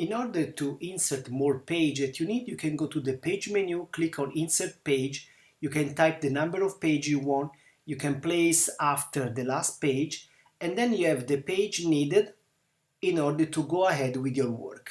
In order to insert more page that you need, you can go to the page menu, click on Insert Page. You can type the number of page you want. You can place after the last page, and then you have the page needed in order to go ahead with your work.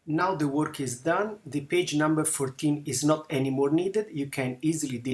Now the work is done. The page number 14 is not anymore needed. You can easily delete